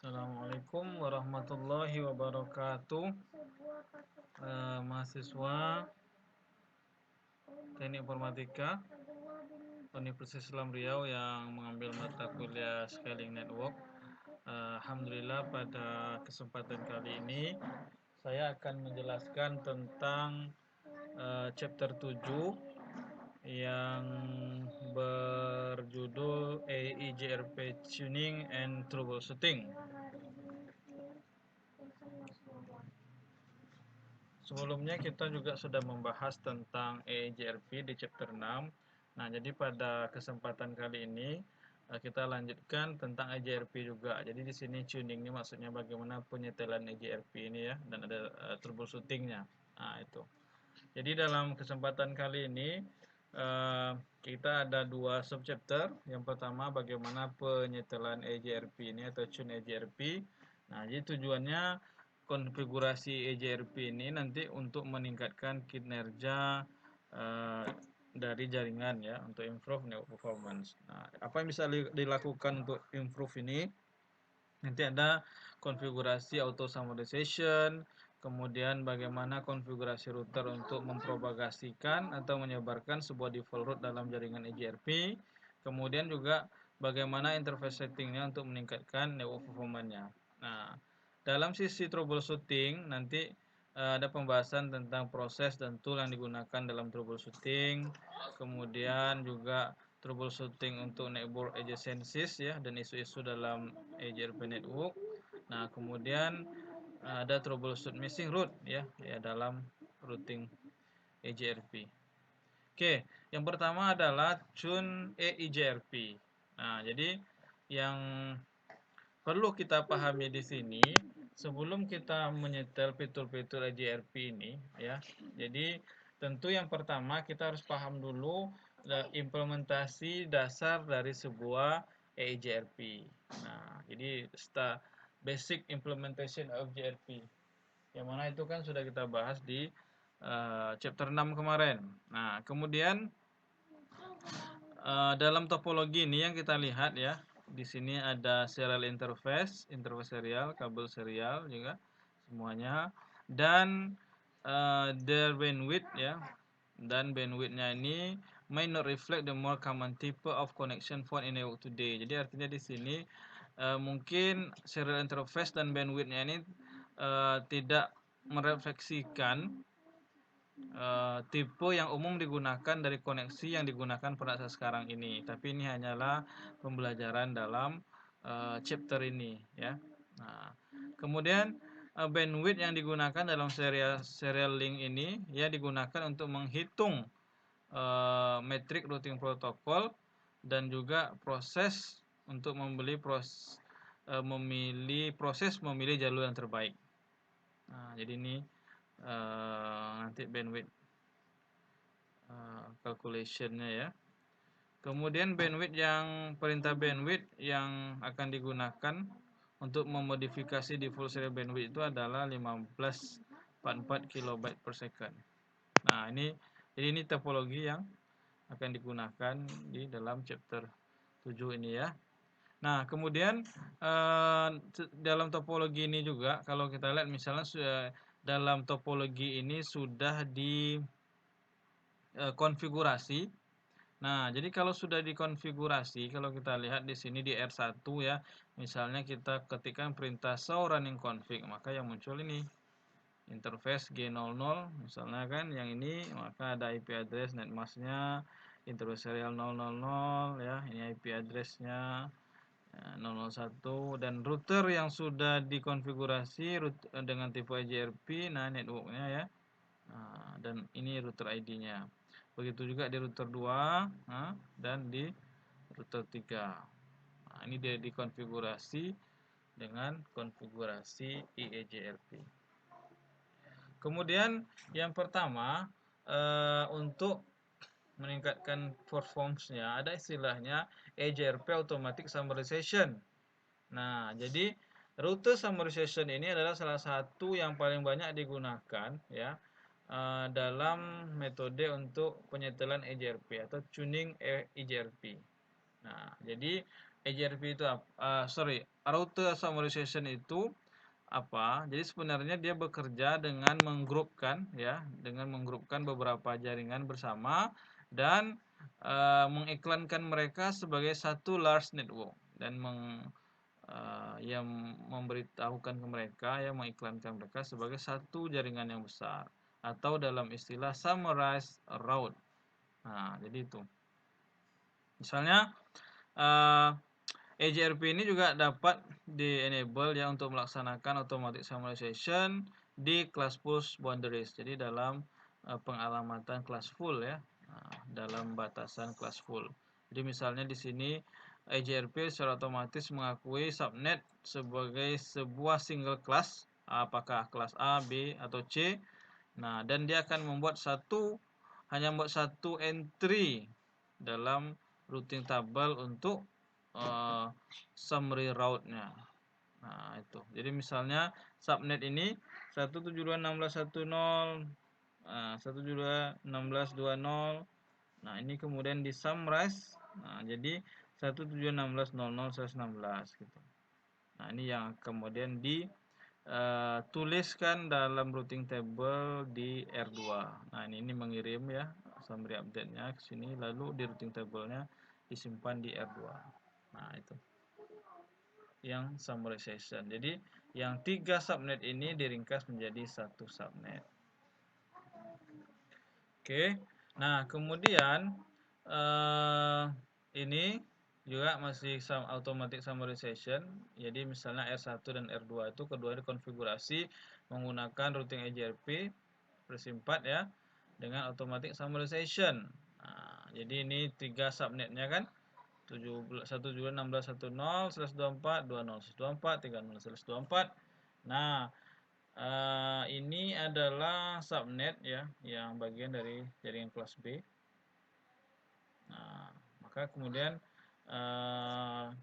Assalamualaikum warahmatullahi wabarakatuh. Mahasiswa Teknik Informatika Universitas Islam Riau yang mengambil mata kuliah Scaling Network. Alhamdulillah pada kesempatan kali ini saya akan menjelaskan tentang chapter 7 yang berjudul AEJRP Tuning and Troubleshooting. Sebelumnya kita juga sudah membahas tentang EEJRP di chapter 6. Nah, jadi pada kesempatan kali ini kita lanjutkan tentang EJRP juga. Jadi di sini tuning ini maksudnya bagaimana penyetelan EJRP ini ya, dan ada troubleshootingnya. Nah, itu. Jadi dalam kesempatan kali ini kita ada dua subchapter. Yang pertama bagaimana penyetelan EJRP ini atau tune EJRP. Nah, jadi tujuannya konfigurasi EJRP ini nanti untuk meningkatkan kinerja dari jaringan ya, untuk improve network performance. Nah, apa yang bisa dilakukan untuk improve ini? Nanti ada konfigurasi auto summarization, kemudian bagaimana konfigurasi router untuk mempropagasikan atau menyebarkan sebuah default route dalam jaringan EJRP, kemudian juga bagaimana interface settingnya untuk meningkatkan network performance-nya. Nah, dalam sisi troubleshooting nanti ada pembahasan tentang proses dan tool yang digunakan dalam troubleshooting, kemudian juga troubleshooting untuk network adjacencies ya, dan isu-isu dalam EJRP network. Nah, kemudian ada troubleshoot missing route ya, dalam routing EJRP. Oke, yang pertama adalah tune EJRP. Nah, jadi yang perlu kita pahami di sini sebelum kita menyetel fitur-fitur EJRP ini ya. Jadi tentu yang pertama kita harus paham dulu implementasi dasar dari sebuah EJRP. Nah, jadi basic implementation of EJRP. Yang mana itu kan sudah kita bahas di chapter 6 kemarin. Nah, kemudian dalam topologi ini yang kita lihat ya, di sini ada serial interface serial, kabel serial juga semuanya, dan their bandwidth ya, dan bandwidthnya ini may not reflect the more common type of connection found in network today. Jadi artinya di sini mungkin serial interface dan bandwidthnya ini tidak merefleksikan tipe yang umum digunakan dari koneksi yang digunakan pada saat sekarang ini. Tapi ini hanyalah pembelajaran dalam chapter ini ya. Nah, kemudian bandwidth yang digunakan dalam serial link ini ya digunakan untuk menghitung metrik routing protokol dan juga proses untuk memilih jalur yang terbaik. Nah, jadi ini nanti bandwidth calculationnya ya. Kemudian perintah bandwidth yang akan digunakan untuk memodifikasi default serial bandwidth itu adalah 1544 kilobyte per second. Nah, ini topologi yang akan digunakan di dalam chapter 7 ini ya. Nah, kemudian dalam topologi ini juga kalau kita lihat misalnya dalam topologi ini sudah dikonfigurasi. Nah, jadi kalau sudah dikonfigurasi, kalau kita lihat di sini di R1 ya, misalnya kita ketikkan perintah show running config, maka yang muncul ini interface G00 misalnya kan, yang ini maka ada IP address netmasknya, interface serial 000 ya, ini IP addressnya 001, dan router yang sudah dikonfigurasi dengan tipe EJRP, nah networknya ya, dan ini router ID-nya. Begitu juga di router 2 dan di router 3. Nah, ini dia dikonfigurasi dengan konfigurasi EJRP. Kemudian yang pertama untuk meningkatkan performance-nya ada istilahnya EJRP automatic summarization. Nah, jadi router summarization ini adalah salah satu yang paling banyak digunakan ya dalam metode untuk penyetelan EJRP atau tuning EJRP. Nah, jadi EGRP itu apa? Router summarization itu apa? Jadi sebenarnya dia bekerja dengan menggrupkan ya, dengan menggrupkan beberapa jaringan bersama dan mengiklankan mereka sebagai satu large network dan yang memberitahukan ke mereka, yang mengiklankan mereka sebagai satu jaringan yang besar atau dalam istilah summarized route. Nah, jadi itu. Misalnya EGRP ini juga dapat di-enable ya untuk melaksanakan automatic summarization di classful boundaries. Jadi dalam pengalamatan classful ya, dalam batasan classful. Jadi misalnya di sini EGRP secara otomatis mengakui subnet sebagai sebuah single class, apakah kelas A, B, atau C. Nah, dan dia akan hanya membuat satu entry dalam routing table untuk summary route-nya. Nah, itu. Jadi misalnya subnet ini 172.16.10, 172.16.20. Nah, ini kemudian di summarize. Nah, jadi 172.16.00/16 gitu. Nah, ini yang kemudian dituliskan dalam routing table di R2. Nah, ini mengirim ya summary update-nya ke sini, lalu di routing table-nya disimpan di R2. Nah, itu yang summarization. Jadi yang 3 subnet ini diringkas menjadi satu subnet. Oke. Nah, kemudian ini juga masih automatic summarization. Jadi misalnya R1 dan R2 itu kedua dikonfigurasi menggunakan routing EGRP versi 4 ya dengan automatic summarization. Nah, jadi ini 3 subnetnya kan 172.16.10/24/20/24 Nah, ini adalah subnet ya yang bagian dari jaringan kelas B. Nah, maka kemudian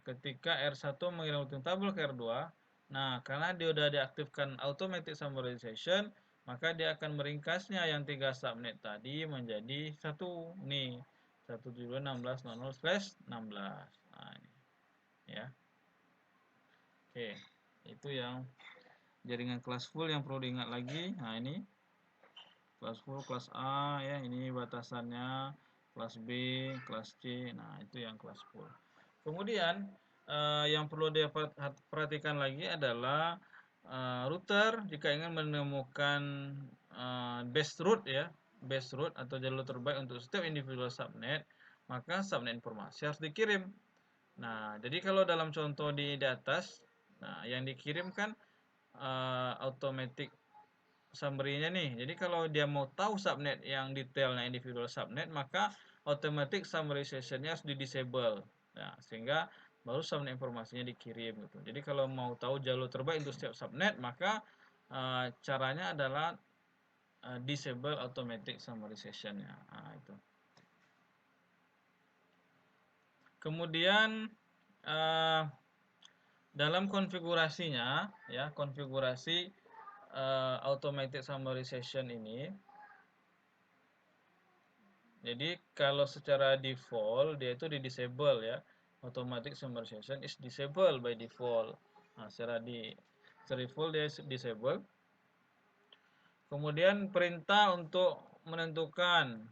ketika R1 mengirim routing table ke R2, nah karena dia sudah diaktifkan automatic summarization, maka dia akan meringkasnya yang 3 subnet tadi menjadi satu nih 172.16.00/16. Nah, ini ya. Oke, itu yang jaringan kelas full yang perlu diingat lagi. Nah, ini kelas full, kelas A ya, ini batasannya, kelas B, kelas C. Nah, itu yang kelas full. Kemudian yang perlu diperhatikan lagi adalah router jika ingin menemukan best route ya, best route atau jalur terbaik untuk setiap individual subnet, maka subnet informasi harus dikirim. Nah, jadi kalau dalam contoh di atas, nah yang dikirim kan automatic summary-nya nih. Jadi kalau dia mau tahu subnet yang detailnya individual subnet, maka automatic summarization-nya harus di-disable. Nah, sehingga baru subnet informasinya dikirim gitu. Jadi kalau mau tahu jalur terbaik untuk setiap subnet, maka caranya adalah disable automatic summarization-nya. Nah, itu. Kemudian dalam konfigurasinya ya, konfigurasi automatic summarization ini, jadi kalau secara default dia itu di disable ya, automatic summarization is disabled by default. Nah, secara default dia disable. Kemudian perintah untuk menentukan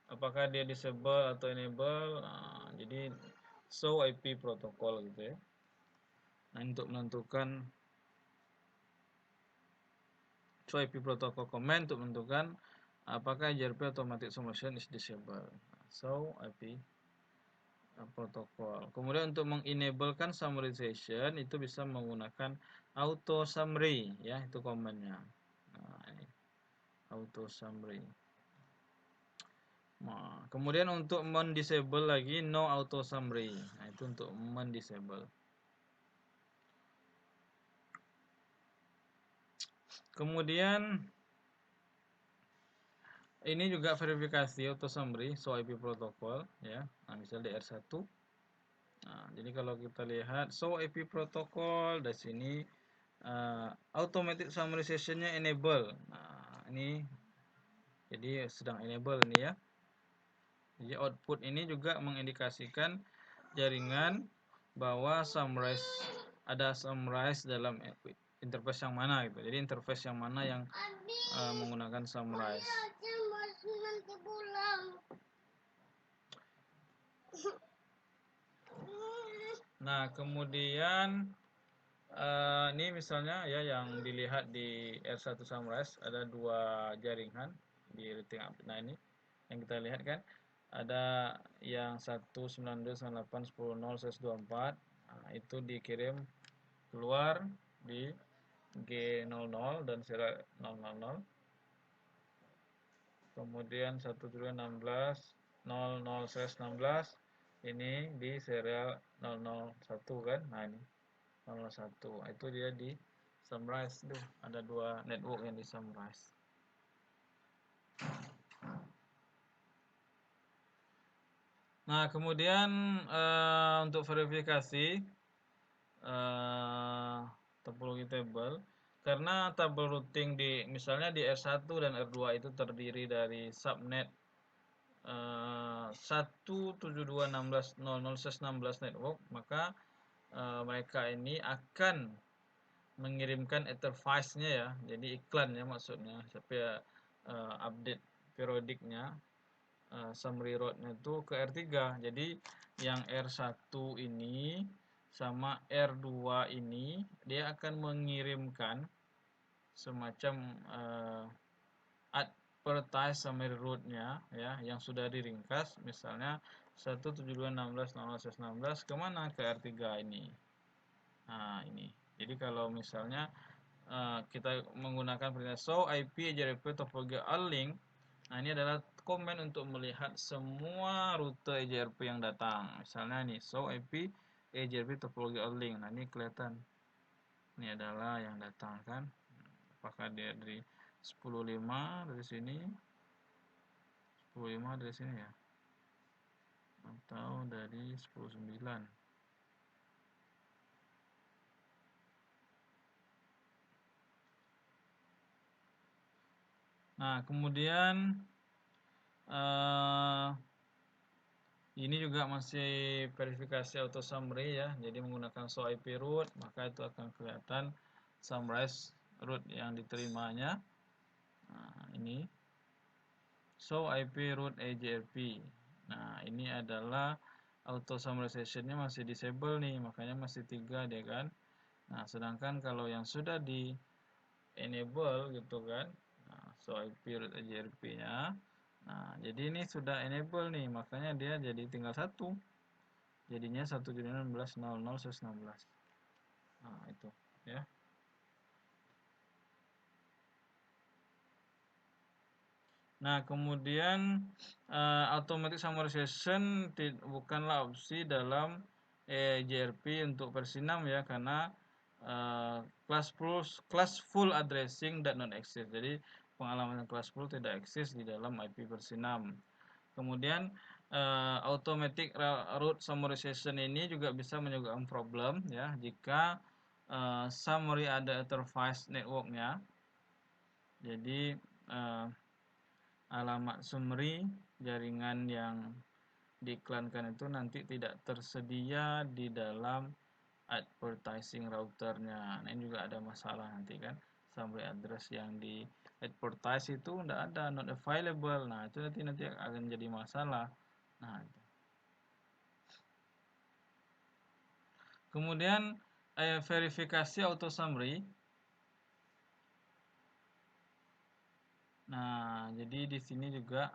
apakah dia disable atau enable, nah, jadi show IP protocol gitu ya. Nah, untuk menentukan show IP protocol command untuk menentukan apakah EGRP automatic summarization is disabled. So IP protokol. Kemudian untuk mengenablekan summarization itu bisa menggunakan auto summary ya, itu commandnya. Nah, ini auto summary. Nah, kemudian untuk mendisable lagi no auto summary. Nah, itu untuk mendisable. Kemudian ini juga verifikasi auto summary show IP protocol ya. Nah, misalnya DR1. Nah, jadi kalau kita lihat show IP protocol dari sini automatic summarization-nya enable. Nah, ini jadi sedang enable ini ya. Jadi output ini juga mengindikasikan jaringan bahwa ada summarize dalam interface yang mana gitu. Jadi interface yang mana yang menggunakan summarize. Nah, kemudian ini misalnya ya yang dilihat di R1 summarize ada 2 jaringan di routing update. Nah, ini yang kita lihat kan ada yang 192.98.10.124. Nah, itu dikirim keluar di G00 dan serial 000. Kemudian 1.16.00/16 ini di serial 001 kan. Nah, ini 001 itu dia di summarize tuh, ada 2 network yang di summarize. Nah, kemudian untuk verifikasi topologi table, karena tabel routing di misalnya di R1 dan R2 itu terdiri dari subnet 172.16.00/16 network, maka mereka ini akan mengirimkan interface-nya ya, jadi iklan ya maksudnya, supaya update periodiknya, summary road-nya itu ke R3. Jadi yang R1 ini sama R2 ini dia akan mengirimkan semacam advertise summary route-nya ya yang sudah diringkas, misalnya 172.16.00/16 kemana, ke R3 ini. Nah, ini. Jadi kalau misalnya kita menggunakan perintah show IP EJRP topologi all-link, nah ini adalah komen untuk melihat semua rute EJRP yang datang. Misalnya nih show IP EJRP topologi all-link. Nah, ini kelihatan. Ini adalah yang datang kan. Apakah dia dari 10.5 dari sini, 10.5 dari sini ya, atau dari 10.9. Nah, kemudian ini juga masih verifikasi auto summary ya. Jadi menggunakan show IP route, maka itu akan kelihatan summarize route yang diterimanya. Nah, ini show IP route EJRP. Nah, ini adalah auto summarization-nya masih disable nih, makanya masih 3 dia kan. Nah, sedangkan kalau yang sudah di enable gitu kan, nah, show IP route EJRP-nya, nah jadi ini sudah enable nih, makanya dia jadi tinggal 1, jadinya 1.16.00/16. Nah, itu ya. Nah, kemudian automatic summarization bukanlah opsi dalam EJRP untuk versi 6 ya, karena class full addressing that not exist. Jadi pengalaman class full tidak eksis di dalam IP versi 6. Kemudian automatic route summarization ini juga bisa menyebabkan problem ya jika summary ada interface networknya. Jadi alamat summary jaringan yang diiklankan itu nanti tidak tersedia di dalam advertising routernya. Nah, ini juga ada masalah nanti kan, summary address yang di advertise itu tidak ada, not available. Nah, itu nanti akan jadi masalah. Nah, itu. Kemudian verifikasi auto summary. Nah, jadi di sini juga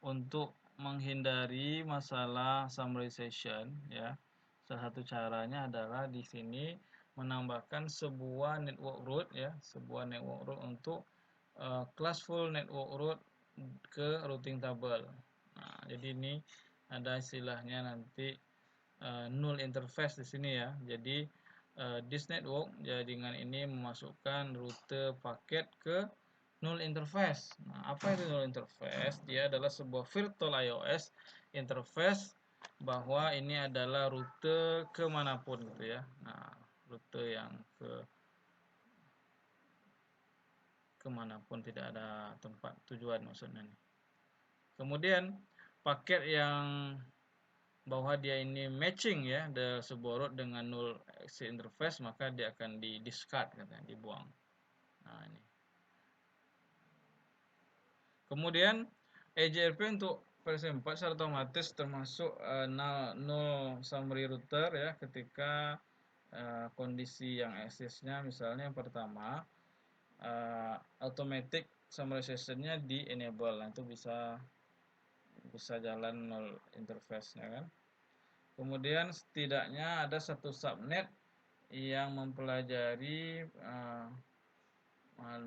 untuk menghindari masalah summarization ya, salah satu caranya adalah di sini menambahkan sebuah network route ya, sebuah network route untuk classful network route ke routing table. Nah, jadi ini ada istilahnya nanti null interface di sini ya. Jadi this network jaringan ini memasukkan rute paket ke null interface. Nah, apa itu null interface? Dia adalah sebuah virtual iOS interface bahwa ini adalah rute kemanapun gitu ya. Nah, rute yang kemanapun, tidak ada tempat tujuan maksudnya nih. Kemudian paket yang bahwa dia ini matching ya, sebuah root dengan null exit interface, maka dia akan di discard katanya, dibuang. Nah, ini. Kemudian EJRP untuk versi 4 secara otomatis termasuk null summary router ya, ketika kondisi yang eksisnya misalnya yang pertama automatic summarization-nya di enable. Nah, itu bisa jalan null interface-nya kan. Kemudian setidaknya ada satu subnet yang mempelajari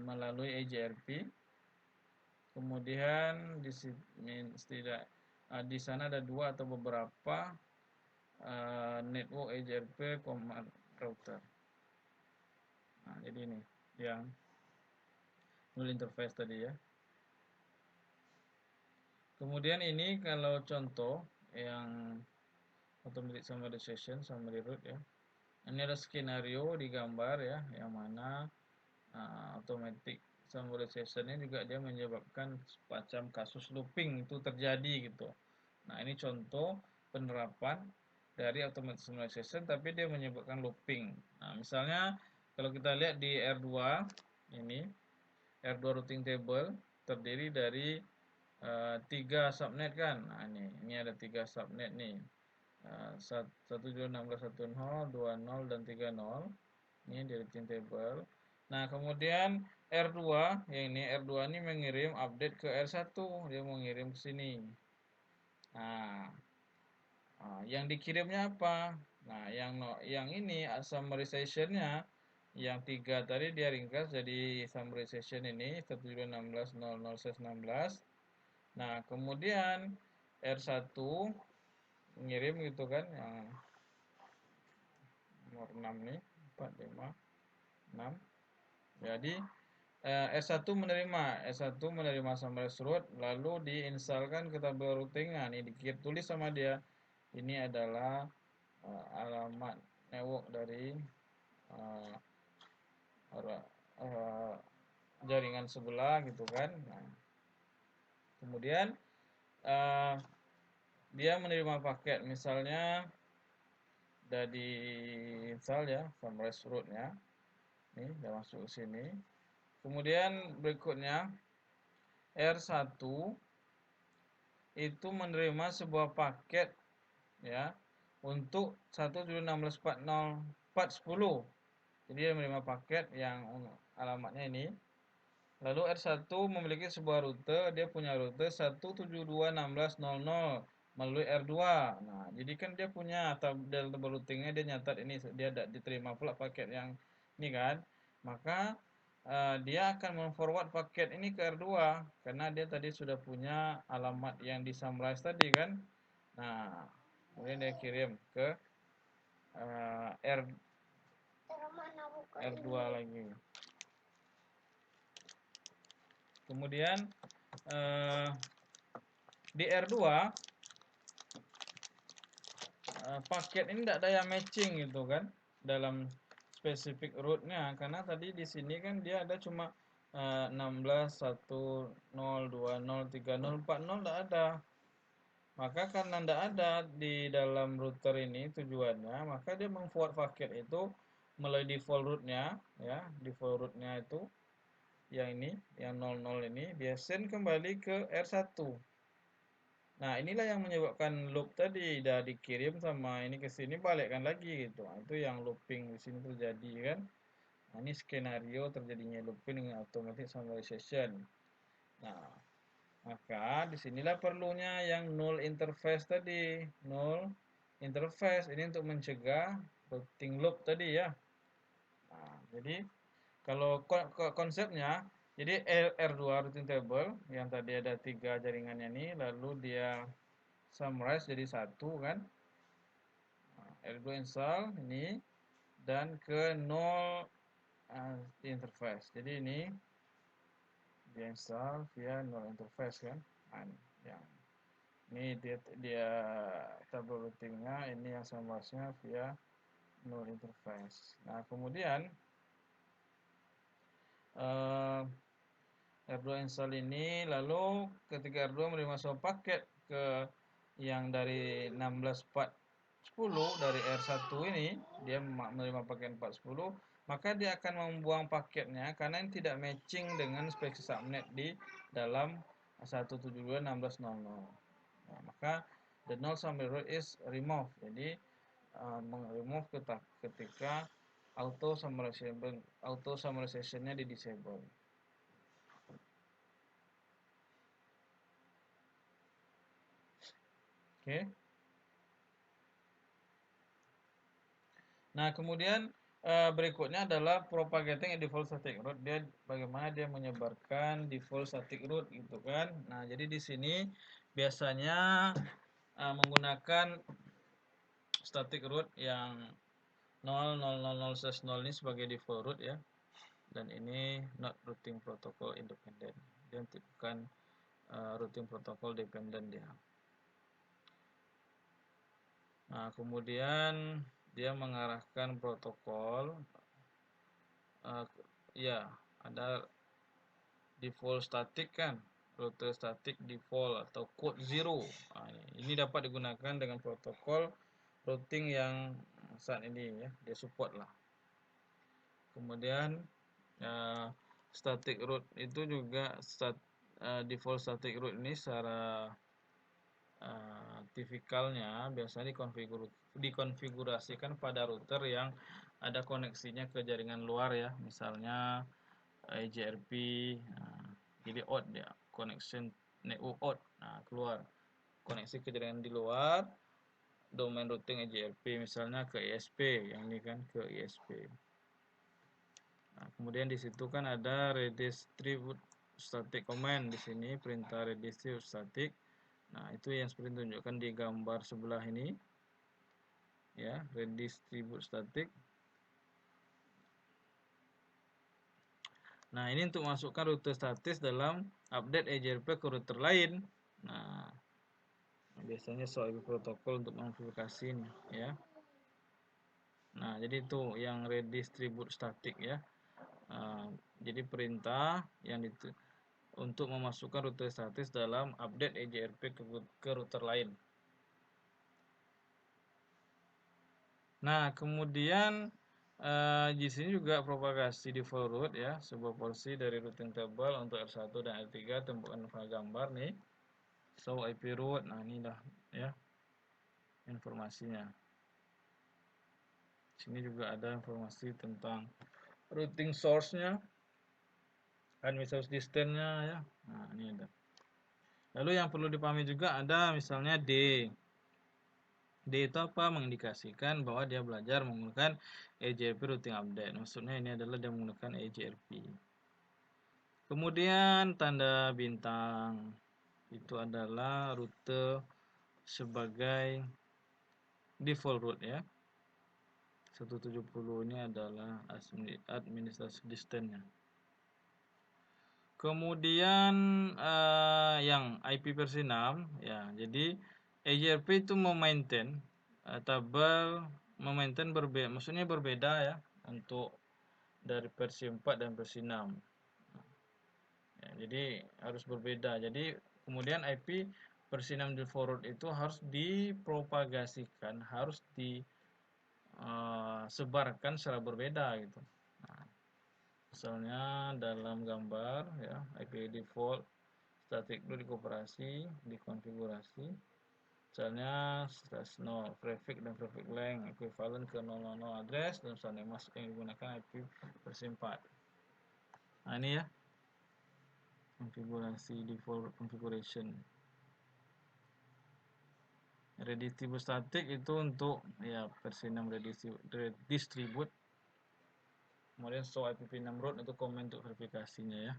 melalui EJRP. Kemudian di sana ada dua atau beberapa network EJRP command router. Nah, jadi ini yang null interface tadi ya. Kemudian ini kalau contoh yang automatic summarization, summary root ya. Ini ada skenario di gambar ya, yang mana automatic summarization ini juga dia menyebabkan semacam kasus looping itu terjadi gitu. Nah, ini contoh penerapan dari automatic summarization tapi dia menyebabkan looping. Nah, misalnya kalau kita lihat di R2 ini, R2 routing table terdiri dari 3 subnet kan. Nah, ini ada 3 subnet nih. 1.16.1.0, 2.0 dan 3.0. Ini di routing table. Nah, kemudian R2 yang ini R2 ini mengirim update ke R1, dia mengirim ke sini. Nah, yang dikirimnya apa? Nah, yang ini summarization-nya yang 3 tadi dia ringkas jadi summarization ini 1.16.0.0/16. Nah, kemudian R1 ngirim gitu kan yang nomor 6 nih, 4, 5, 6. Jadi S1 menerima summarize root lalu diinstalkan ke tabel routing. Nah, ini ditulis sama dia. Ini adalah alamat network dari jaringan sebelah gitu kan. Nah, kemudian dia menerima paket misalnya udah diinstal ya summarize root-nya. Ini udah masuk ke sini. Kemudian berikutnya R1 itu menerima sebuah paket ya untuk 1.16.4.10. Jadi dia menerima paket yang alamatnya ini. Lalu R1 memiliki sebuah rute, dia punya rute 172.16.00 melalui R2. Nah, jadi kan dia punya tabel routingnya, dia nyatat ini, dia diterima pula paket yang ini kan. Maka dia akan memforward paket ini ke R2 karena dia tadi sudah punya alamat yang disummarize tadi kan. Nah, kemudian dia kirim ke R2 lagi. Kemudian di R2 paket ini tidak ada yang matching gitu kan dalam spesifik rootnya, karena tadi di sini kan dia ada cuma 16.1.0.20.30.40 tidak ada. Maka karena tidak ada di dalam router ini tujuannya, maka dia memforward paket itu melalui default rootnya ya, default rootnya itu yang ini, yang 00 ini dia send kembali ke R1. Nah, inilah yang menyebabkan loop tadi, dah dikirim sama ini ke sini balikkan lagi gitu. Nah, itu yang looping di sini terjadi kan. Nah, ini skenario terjadinya looping dengan automatic summarization. Nah, maka disinilah perlunya yang null interface tadi. Null interface ini untuk mencegah routing loop tadi ya. Nah, jadi kalau konsepnya, jadi R2 routing table yang tadi ada 3 jaringannya ini, lalu dia summarize jadi satu kan. R2 install ini dan ke null interface. Jadi ini dia install via null interface kan. Nah, yang ini dia tabel routingnya, ini yang summarize-nya via null interface. Nah, kemudian R2 install ini, lalu ketika R2 menerima sebuah paket ke yang dari 16410 dari R1 ini dia menerima paket 410, maka dia akan membuang paketnya karena ini tidak matching dengan spek subnet di dalam 172.16.00. Nah, maka the null summary root is removed. Jadi remove ketika auto summarization-nya di disable. Oke. Nah, kemudian berikutnya adalah propagating a default static root. Dia bagaimana dia menyebarkan default static root gitu kan. Nah, jadi di sini biasanya menggunakan static root yang 0.0.0/0 ini sebagai default root ya. Dan ini not routing protocol independent. Dia bukan routing protocol dependent dia. Nah, kemudian dia mengarahkan protokol ya ada default static kan, router static default atau code 0. Nah, ini dapat digunakan dengan protokol routing yang saat ini ya dia support lah. Kemudian static root itu juga default static root ini secara tipikalnya biasanya dikonfigurasikan pada router yang ada koneksinya ke jaringan luar ya, misalnya EJRP, jadi out ya, connection network out, keluar koneksi ke jaringan di luar, domain routing EJRP misalnya ke ISP, yang ini kan ke ISP. Nah, kemudian di situ kan ada redistribute static command, di sini perintah redistribute static. Nah, itu yang seperti ditunjukkan di gambar sebelah ini. Ya, redistribute static. Nah, ini untuk masukkan router statis dalam update EJRP ke router lain. Nah, biasanya soal protokol untuk memverifikasi ya. Nah, jadi itu yang redistribute static ya. Jadi perintah yang untuk memasukkan router statis dalam update EJRP ke router lain. Nah, kemudian di sini juga propagasi default root ya, sebuah porsi dari routing table untuk R1 dan R3 tumpukan file gambar nih. So IP root, nah ini dah ya informasinya. Sini juga ada informasi tentang routing source-nya, administrative distance-nya ya. Nah, ini ada. Lalu yang perlu dipahami juga ada misalnya D. D itu apa? Mengindikasikan bahwa dia belajar menggunakan EJRP routing update. Maksudnya ini adalah dia menggunakan EJRP. Kemudian tanda bintang itu adalah rute sebagai default route ya. 170 ini adalah administrative distance-nya. Kemudian yang IP versi 6 ya. Jadi EJRP itu memaintain tabel berbeda, maksudnya berbeda ya untuk dari versi 4 dan versi 6. Ya, jadi harus berbeda. Jadi kemudian IP versi 6 default route itu harus dipropagasikan, harus disebarkan secara berbeda gitu. Nah, misalnya dalam gambar ya, IP default static root dikonfigurasi. Misalnya /0 prefix dan prefix length equivalent ke 000 address dan misalnya masuk yang digunakan IP versi 4. Nah, ini ya konfigurasi default configuration. Redistribute static itu untuk ya versi 6 redistribute. Kemudian show IP6 root itu komen untuk verifikasinya ya.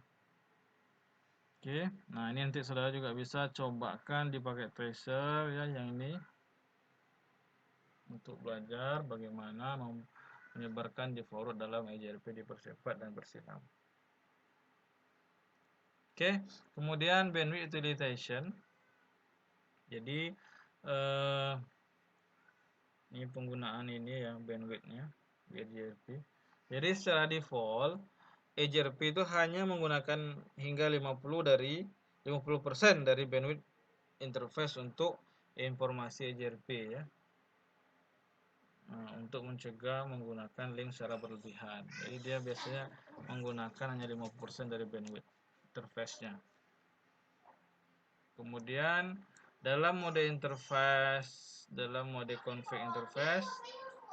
Oke, nah ini nanti saudara juga bisa cobakan di paket tracer ya yang ini untuk belajar bagaimana menyebarkan default root dalam EJRP di versi 4 dan versi 6. Oke, kemudian bandwidth utilization. Jadi ini penggunaan ini ya bandwidthnya di EJRP. Jadi secara default EJRP itu hanya menggunakan hingga 50% dari bandwidth interface untuk informasi EJRP ya. Untuk mencegah menggunakan link secara berlebihan. Jadi dia biasanya menggunakan hanya 50% dari bandwidth interface-nya. Kemudian dalam mode interface, dalam mode config interface,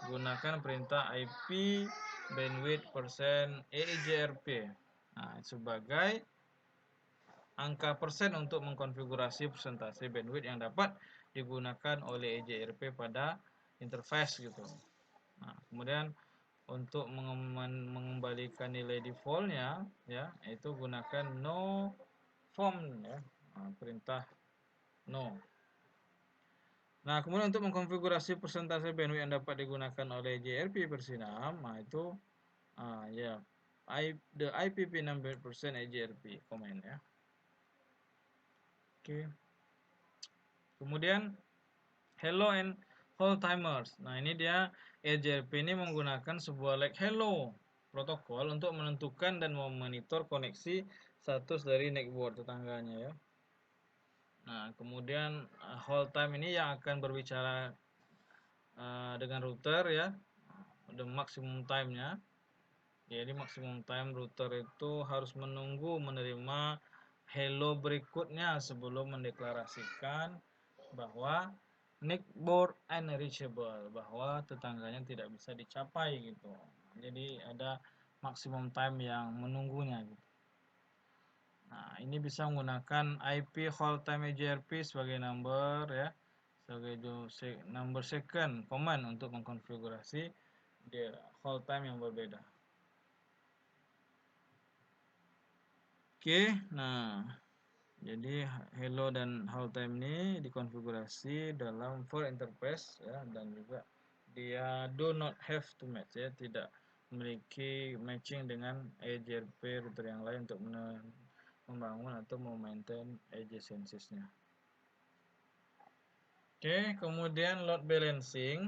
gunakan perintah IP bandwidth persen EJRP. Nah, sebagai angka persen untuk mengkonfigurasi persentase bandwidth yang dapat digunakan oleh EJRP pada interface gitu. Nah, kemudian untuk mengembalikan nilai defaultnya ya, itu gunakan no form ya. Nah, perintah no. Nah, kemudian untuk mengkonfigurasi persentase bandwidth yang dapat digunakan oleh EJRP versi 6, nah itu ya the IPv6 bandwidth EJRP command ya. Oke. Kemudian hello and hold timers. Nah, ini dia EJRP ini menggunakan sebuah lag hello protokol untuk menentukan dan memonitor koneksi status dari network tetangganya ya. Nah, kemudian hold time ini yang akan berbicara dengan router ya, the maximum time-nya. Jadi maksimum time router itu harus menunggu menerima hello berikutnya sebelum mendeklarasikan bahwa network unreachable, bahwa tetangganya tidak bisa dicapai gitu. Jadi ada maksimum time yang menunggunya gitu. Nah, ini bisa menggunakan IP hold time EJRP sebagai number ya, sebagai number second command untuk mengkonfigurasi hold time yang berbeda. Oke, nah jadi hello dan hold time ini dikonfigurasi dalam for interface ya, dan juga dia do not have to match ya, tidak memiliki matching dengan EJRP router yang lain untuk membangun atau memaintain edge census-nya. Oke, kemudian load balancing.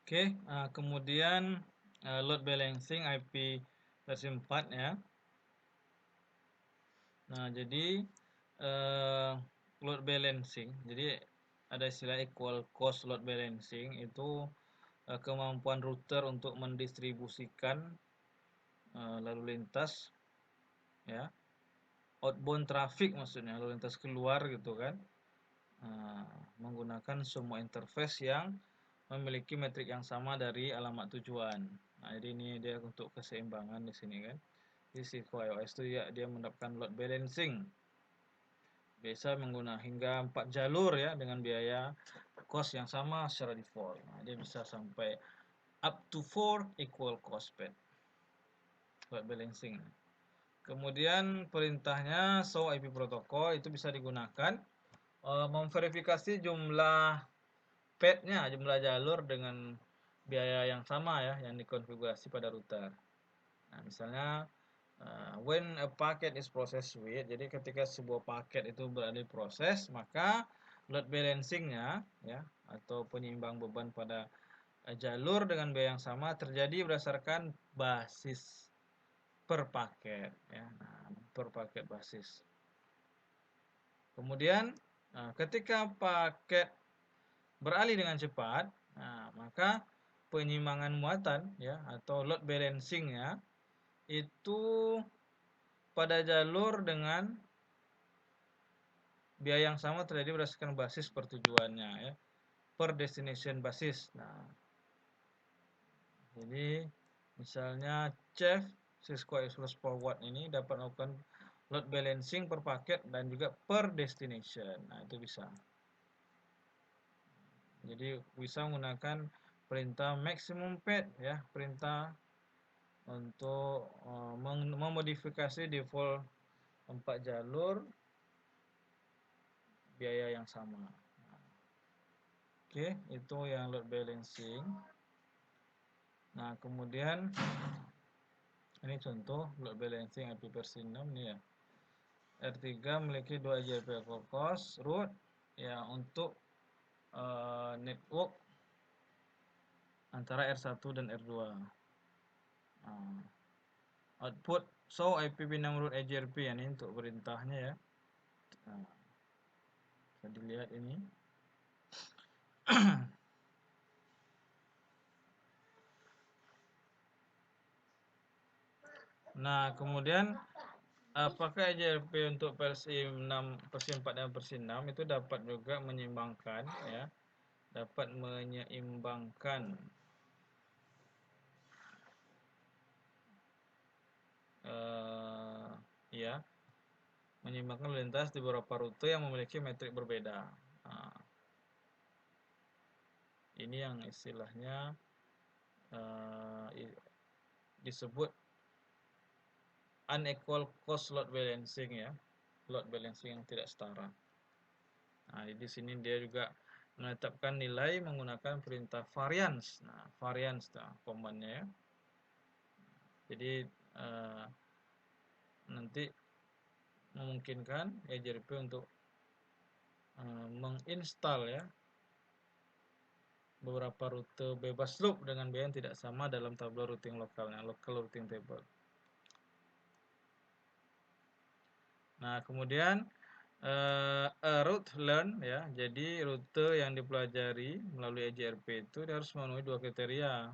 Oke, kemudian load balancing IP versi 4 ya. Nah, jadi load balancing, jadi ada istilah equal cost load balancing, itu kemampuan router untuk mendistribusikan lalu lintas ya, outbound traffic maksudnya, lalu lintas keluar gitu kan, menggunakan semua interface yang memiliki metrik yang sama dari alamat tujuan. Nah, jadi ini dia untuk keseimbangan di sini kan. Di Cisco iOS itu ya, dia menerapkan load balancing. Biasa menggunakan hingga 4 jalur ya, dengan biaya cost yang sama secara default. Nah, dia bisa sampai up to 4 equal cost path load balancing. Kemudian perintahnya show IP protocol itu bisa digunakan memverifikasi jumlah path-nya, jumlah jalur dengan biaya yang sama ya, yang dikonfigurasi pada router. Nah, misalnya when a packet is processed with, jadi ketika sebuah paket itu berada di proses, maka load balancing-nya ya, atau penyeimbang beban pada jalur dengan biaya yang sama terjadi berdasarkan basis per paket ya. Nah, per paket basis. Kemudian ketika paket beralih dengan cepat, maka penyimbangan muatan ya, atau load balancing-nya itu pada jalur dengan biaya yang sama terjadi berdasarkan basis pertujuannya ya, per destination basis. Nah, jadi misalnya Chef Cisco Express Forward ini dapat melakukan load balancing per paket dan juga per destination. Nah, itu bisa. Jadi bisa menggunakan perintah maximum path ya, perintah untuk memodifikasi default 4 jalur biaya yang sama. Oke, itu yang load balancing. Nah, kemudian ini contoh load balancing IP versi 6 nih ya. R3 memiliki 2 EJRP cost root ya, untuk network antara R1 dan R2. Output So IP pinam root EJRP ini untuk perintahnya ya. Nah, bisa dilihat ini. Nah, kemudian apakah EJRP untuk versi 6, versi 4 dan versi 6 itu dapat juga menyeimbangkan ya. Dapat menyeimbangkan ya, menyeimbangkan lalu lintas di beberapa rute yang memiliki metrik berbeda. Nah, ini yang istilahnya disebut unequal cost load balancing ya, load balancing yang tidak setara. Nah, di sini dia juga menetapkan nilai menggunakan perintah variance. Nah, variance commandnya ya. Jadi nanti memungkinkan EJRP untuk menginstal ya beberapa rute bebas loop dengan biaya yang tidak sama dalam tabel routing lokalnya, local routing table. Nah, kemudian route learn ya. Jadi rute yang dipelajari melalui EJRP itu dia harus memenuhi 2 kriteria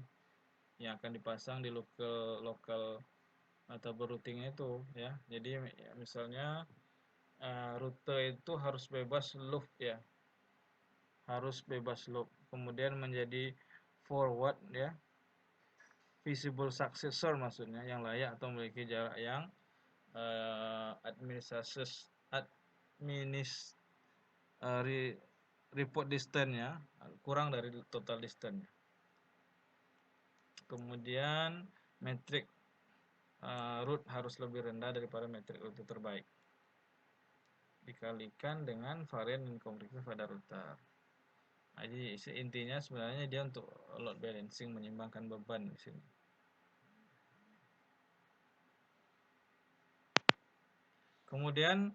yang akan dipasang di lokal tabel routingnya itu ya. Jadi misalnya rute itu harus bebas loop ya. Harus bebas loop. Kemudian menjadi forward ya. Visible successor maksudnya yang layak atau memiliki jarak yang report distance-nya kurang dari total distance. Kemudian metrik root harus lebih rendah daripada metrik rute terbaik dikalikan dengan varian inkomplektif pada router. Nah, jadi intinya sebenarnya dia untuk load balancing, menyeimbangkan beban di sini. Kemudian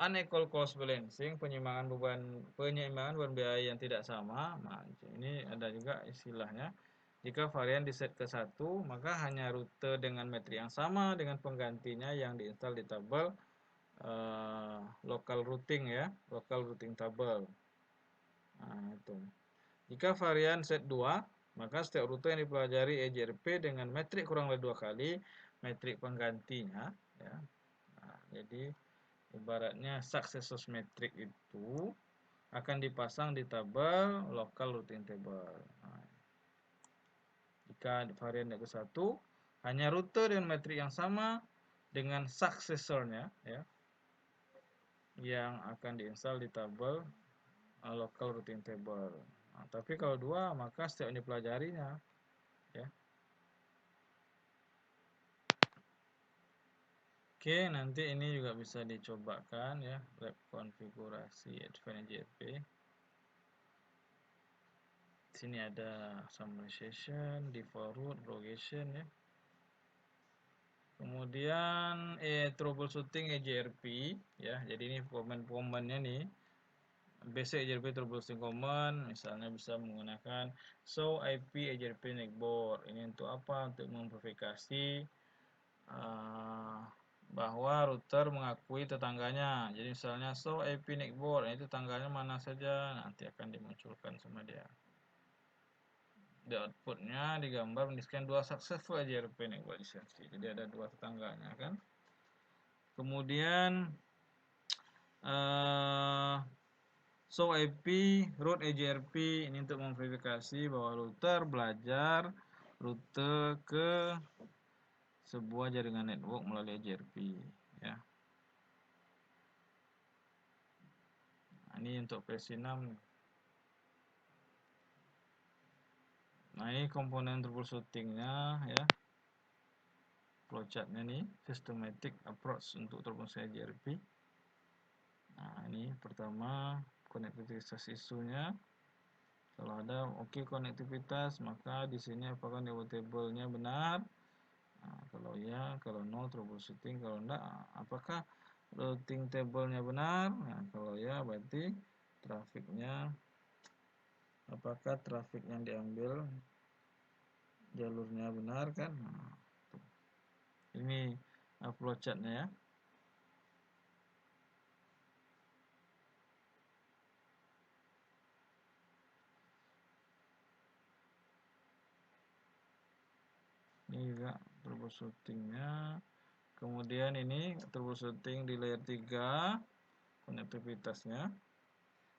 unequal cost balancing, penyeimbangkan beban biaya yang tidak sama. Nah, ini ada juga istilahnya. Jika varian di set ke 1, maka hanya rute dengan metrik yang sama dengan penggantinya yang diinstal di tabel local routing ya, local routing table. Nah, itu. Jika varian set 2, maka setiap rute yang dipelajari EJRP dengan metrik kurang lebih 2 kali metrik penggantinya ya. Nah, jadi ibaratnya successor metrik itu akan dipasang di tabel local routing table. Nah, jika varian ke 1 hanya rute dengan metrik yang sama dengan successornya ya, yang akan diinstal di tabel local routing table. Nah, tapi kalau 2 maka setiap yang dipelajarinya ya. Oke, nanti ini juga bisa dicobakan ya, lab konfigurasi Advanced EJRP. Sini ada summarization, default route, propagation ya. Kemudian troubleshooting EJRP ya. Jadi ini command-commandnya nih. Basic EJRP troubleshooting command, misalnya bisa menggunakan show IP EJRP netboard. Ini untuk apa? Untuk memverifikasi bahwa router mengakui tetangganya. Jadi misalnya show IP netboard, itu tetangganya mana saja, nanti akan dimunculkan sama dia. Di outputnya digambar mendiskan 2 successful EJRP network lisensi. Jadi ada 2 tetangganya kan. Kemudian show IP route EJRP ini untuk memverifikasi bahwa router belajar rute ke sebuah jaringan network melalui EJRP ya. Nah, ini untuk versi 6. Nah, ini komponen troubleshootingnya ya. Flowchartnya nih, systematic approach untuk troubleshooting EJRP. Nah, ini pertama konektivitas isunya. Kalau ada konektivitas, maka di sini apakah network table-nya benar? Nah, kalau ya, kalau no troubleshooting, kalau enggak apakah routing table-nya benar? Nah, kalau ya berarti trafiknya, apakah trafik yang diambil jalurnya benar kan? Nah, ini flowchartnya ya. Ini juga troubleshootingnya. Kemudian ini troubleshooting di layer 3 konektivitasnya.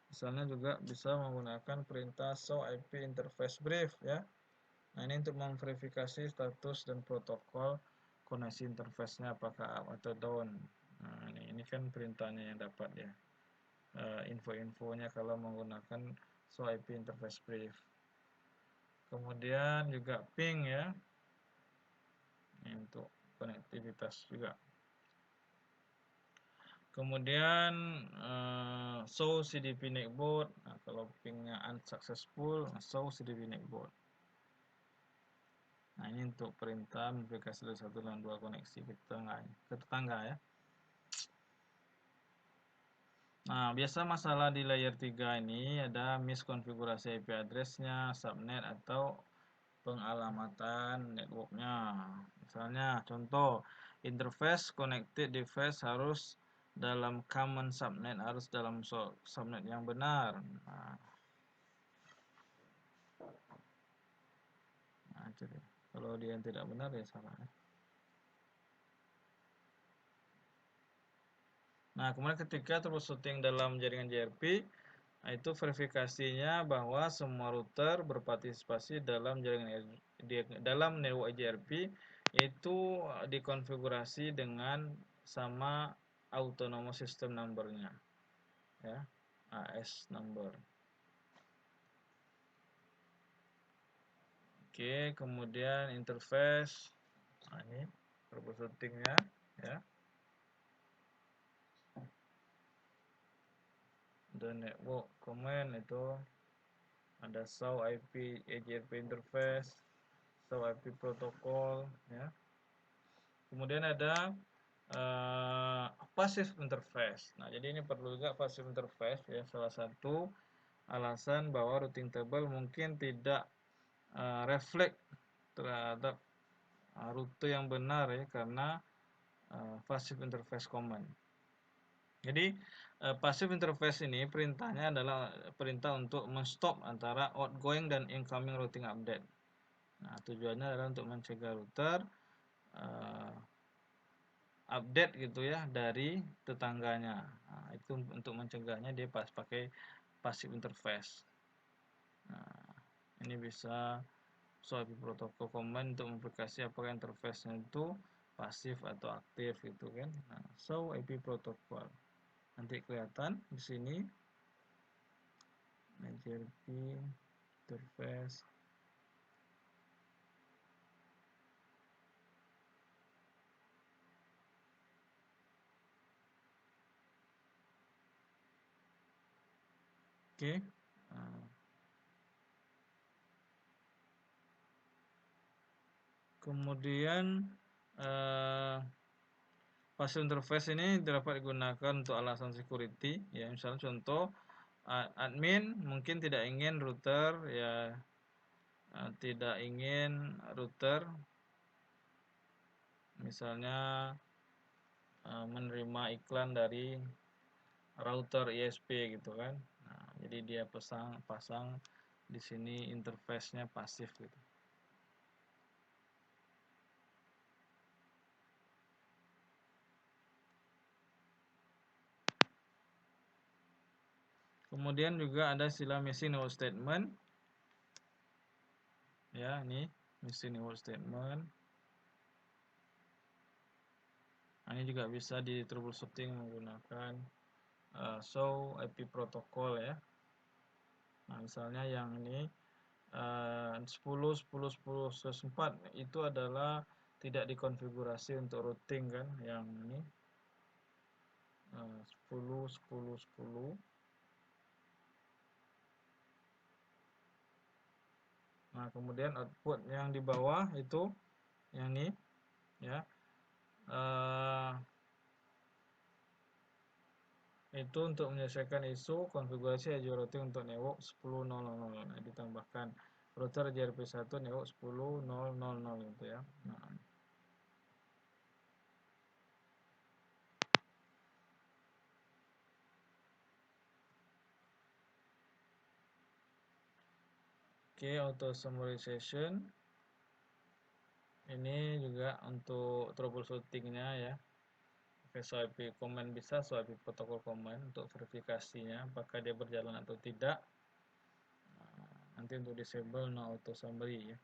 Misalnya juga bisa menggunakan perintah show IP interface brief ya. Nah, ini untuk memverifikasi status dan protokol koneksi interface-nya apakah up atau down. Nah, ini kan perintahnya yang dapat ya. Info-infonya kalau menggunakan show IP interface brief. Kemudian juga ping ya. Ini untuk konektivitas juga. Kemudian show CDP netboard. Nah, kalau pingnya unsuccessful, show CDP netboard. Nah, ini untuk perintah verifikasi dari 1 dan 2 koneksi ke tetangga ya. Nah, biasa masalah di layer 3 ini ada miskonfigurasi IP address-nya, subnet atau pengalamatan networknya. Misalnya contoh interface connected device harus dalam common subnet, harus dalam subnet yang benar. Nah, itu deh. Kalau dia yang tidak benar ya salah ya. Nah, kemudian ketika troubleshooting dalam jaringan JRP, nah, itu verifikasinya bahwa semua router berpartisipasi dalam jaringan dalam network JRP itu dikonfigurasi dengan sama autonomous system number-nya ya, AS number. Oke, kemudian interface. Nah, ini troubleshooting-nya ya. The network command itu ada show IP JRP interface, show IP protocol ya. Kemudian ada passive interface. Nah, jadi ini perlu juga passive interface ya, salah satu alasan bahwa routing table mungkin tidak reflect terhadap rute yang benar ya, karena passive interface command. Jadi passive interface ini perintahnya adalah perintah untuk menstop antara outgoing dan incoming routing update. Nah, tujuannya adalah untuk mencegah router update gitu ya dari tetangganya. Nah, itu untuk mencegahnya dia pakai passive interface. Nah, ini bisa show IP protokol command untuk memverifikasi apakah interface-nya itu pasif atau aktif gitu kan. Nah, show IP protokol. Nanti kelihatan di sini JRP interface. Oke. Nah, kemudian passive interface ini dapat digunakan untuk alasan security ya, misalnya contoh admin mungkin tidak ingin router ya, tidak ingin router misalnya menerima iklan dari router ISP gitu kan. Nah, jadi dia pasang di sini interface-nya pasif gitu. Kemudian juga ada istilah missing network statement. Ya, ini missing network statement. Nah, ini juga bisa di troubleshooting menggunakan show IP protokol ya. Nah, misalnya yang ini 10.10.10.4 itu adalah tidak dikonfigurasi untuk routing kan, yang ini 10.10.10. Nah, kemudian output yang di bawah itu yang ini ya, itu untuk menyelesaikan isu konfigurasi edge routing untuk network 10.0.0.0. Nah, ditambahkan router JRP1 network 10.0.0.0 itu ya. Nah, Oke, auto summarization ini juga untuk troubleshootingnya ya. Oke, swipe command bisa, swipe protokol command untuk verifikasinya apakah dia berjalan atau tidak. Nanti untuk disable no auto summary ya.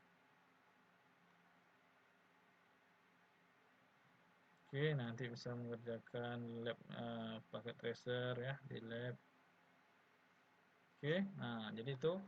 Oke, nanti bisa mengerjakan lab packet tracer ya di lab. Oke, nah jadi itu